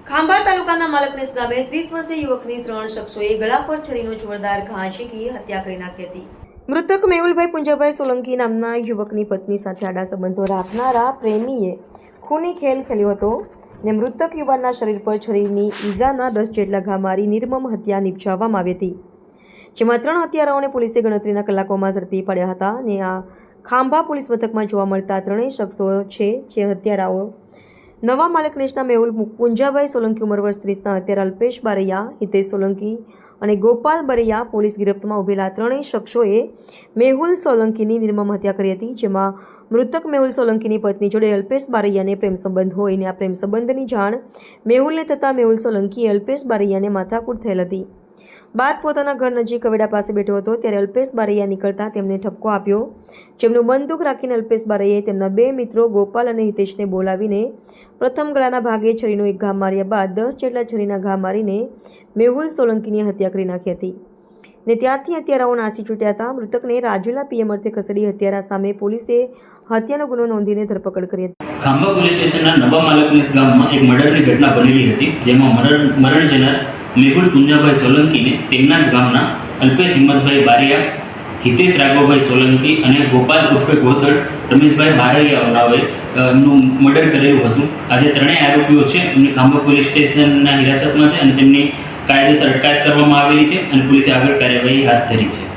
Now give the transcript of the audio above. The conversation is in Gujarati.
ખાંભા તાલુકાના માલકનેસ ગામે 30 વર્ષીય યુવકની 3 શખ્સોએ ગળા પર છરીનો જોરદાર ઘા ઝીકી હત્યા કરી નાખી હતી। મૃતક મેહુલભાઈ પુંજાભાઈ સોલંકી નામના યુવકની પત્ની સાથે આડા સંબંધો રાખનારા પ્રેમીએ ખૂની ખેલ ખેલ્યો હતો ને મૃતક યુવાનના શરીર પર છરીની ઈજાના 10 જેટલા ઘા મારી નિર્મમ હત્યા નિપજાવવામાં આવી હતી, જેમાં 3 હત્યારાઓને પોલીસે ગણતરીના કલાકોમાં ઝડપી પાડ્યા હતા અને આ ખાંભા પોલીસ મથકમાં જોવા મળતા 3 શખ્સો છે જે હત્યારાઓ નવા માલકનેસના મેહુલ પુંજાભાઈ સોલંકી ઉંમર વર્ષ 30ના હત્યારા અલ્પેશ બારૈયા, હિતેશ સોલંકી અને ગોપાલ બરૈયા પોલીસ ગિરફ્તમાં ઉભેલા 3 શખ્સોએ મેહુલ સોલંકીની નિર્મમ હત્યા કરી હતી, જેમાં મૃતક મેહુલ સોલંકીની પત્ની જોડે અલ્પેશ બારૈયાને પ્રેમ સંબંધ હોય અને આ પ્રેમ સંબંધની જાણ મેહુલને થતાં મેહુલ સોલંકીએ અલ્પેશ બારૈયાને માથાકૂટ થયેલ હતી। બાદ પોતાના ઘર નજીક કવેડા પાસે બેઠો હતો ત્યારે અલ્પેશ બારૈયા નીકળતા તેમને ઠપકો આપ્યો, જેમનું બંદૂક રાખીને અલ્પેશ બારૈયાએ તેમના 2 મિત્રો ગોપાલ અને હિતેશને બોલાવીને પ્રથમ ગળાના ભાગે છરીનો એક ઘા માર્યા બાદ 10 જેટલા છરીના ઘા મારીને મેહુલ સોલંકીની હત્યા કરી નાખી હતી ને ત્યાંથી હત્યારાઓ નાસી છૂટ્યા હતા। મૃતકને રાજુલા પીએમ અર્થે ખસેડી હત્યારા સામે પોલીસે હત્યાનો ગુનો નોંધીને ધરપકડ કરી હતી। ખાંભા પોલીસ સ્ટેશનના નવા માલકનેસ ગામમાં એક મર્ડરની ઘટના બનેલી હતી, જેમાં મરણ જનાર મેહુલ પુંજાભાઈ સોલંકીને તેમના જ ગામના અલ્પેશ હિંમતભાઈ બારિયા, હિતેશ રાઘવભાઈ સોલંકી અને ગોપાલ ઉર્ફે ગોતડ રમેશભાઈ બારૈયાઓએ એમનું મર્ડર કરેલું હતું। આજે 3 આરોપીઓ છે એમની ખાંભા પોલીસ સ્ટેશનના હિરાસતમાં છે અને તેમની કાયદેસર અટકાયત કરવામાં આવેલી છે અને પોલીસે આગળ કાર્યવાહી હાથ ધરી છે।